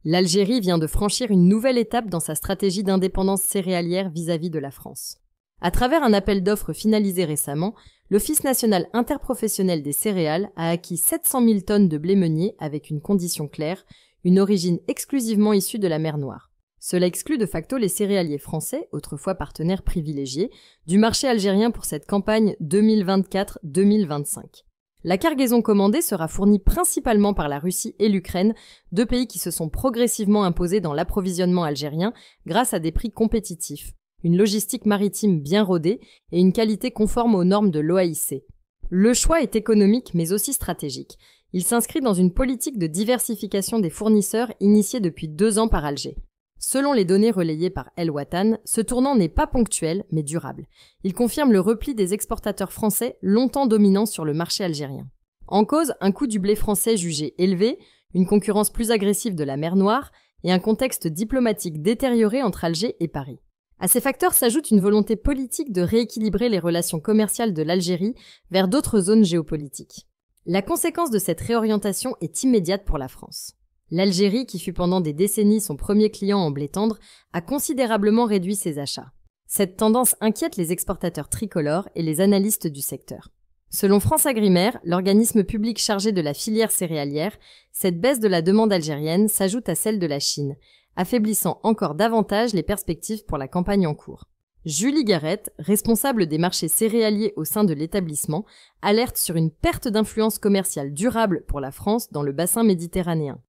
L'Algérie vient de franchir une nouvelle étape dans sa stratégie d'indépendance céréalière vis-à-vis de la France. À travers un appel d'offres finalisé récemment, l'Office national interprofessionnel des céréales a acquis 700 000 tonnes de blé meunier avec une condition claire, une origine exclusivement issue de la mer Noire. Cela exclut de facto les céréaliers français, autrefois partenaires privilégiés, du marché algérien pour cette campagne 2024-2025. La cargaison commandée sera fournie principalement par la Russie et l'Ukraine, deux pays qui se sont progressivement imposés dans l'approvisionnement algérien grâce à des prix compétitifs, une logistique maritime bien rodée et une qualité conforme aux normes de l'OAIC. Le choix est économique mais aussi stratégique. Il s'inscrit dans une politique de diversification des fournisseurs initiée depuis 2 ans par Alger. Selon les données relayées par El Watan, ce tournant n'est pas ponctuel, mais durable. Il confirme le repli des exportateurs français, longtemps dominants sur le marché algérien. En cause, un coût du blé français jugé élevé, une concurrence plus agressive de la mer Noire et un contexte diplomatique détérioré entre Alger et Paris. À ces facteurs s'ajoute une volonté politique de rééquilibrer les relations commerciales de l'Algérie vers d'autres zones géopolitiques. La conséquence de cette réorientation est immédiate pour la France. L'Algérie, qui fut pendant des décennies son premier client en blé tendre, a considérablement réduit ses achats. Cette tendance inquiète les exportateurs tricolores et les analystes du secteur. Selon FranceAgriMer, l'organisme public chargé de la filière céréalière, cette baisse de la demande algérienne s'ajoute à celle de la Chine, affaiblissant encore davantage les perspectives pour la campagne en cours. Julie Garrett, responsable des marchés céréaliers au sein de l'établissement, alerte sur une perte d'influence commerciale durable pour la France dans le bassin méditerranéen.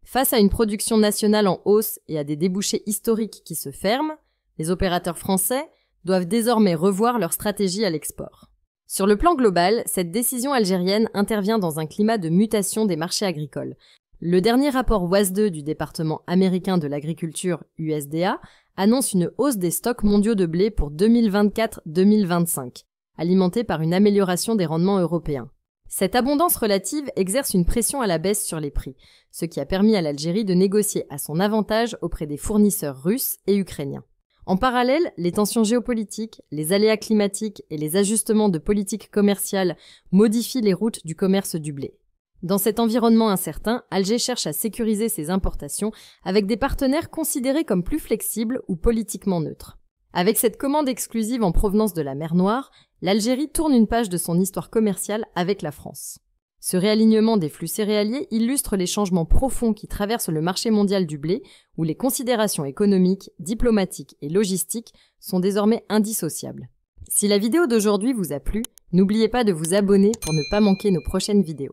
Face à une production nationale en hausse et à des débouchés historiques qui se ferment, les opérateurs français doivent désormais revoir leur stratégie à l'export. Sur le plan global, cette décision algérienne intervient dans un climat de mutation des marchés agricoles. Le dernier rapport WASDE du département américain de l'agriculture USDA annonce une hausse des stocks mondiaux de blé pour 2024-2025, alimentée par une amélioration des rendements européens. Cette abondance relative exerce une pression à la baisse sur les prix, ce qui a permis à l'Algérie de négocier à son avantage auprès des fournisseurs russes et ukrainiens. En parallèle, les tensions géopolitiques, les aléas climatiques et les ajustements de politique commerciale modifient les routes du commerce du blé. Dans cet environnement incertain, Alger cherche à sécuriser ses importations avec des partenaires considérés comme plus flexibles ou politiquement neutres. Avec cette commande exclusive en provenance de la mer Noire, l'Algérie tourne une page de son histoire commerciale avec la France. Ce réalignement des flux céréaliers illustre les changements profonds qui traversent le marché mondial du blé, où les considérations économiques, diplomatiques et logistiques sont désormais indissociables. Si la vidéo d'aujourd'hui vous a plu, n'oubliez pas de vous abonner pour ne pas manquer nos prochaines vidéos.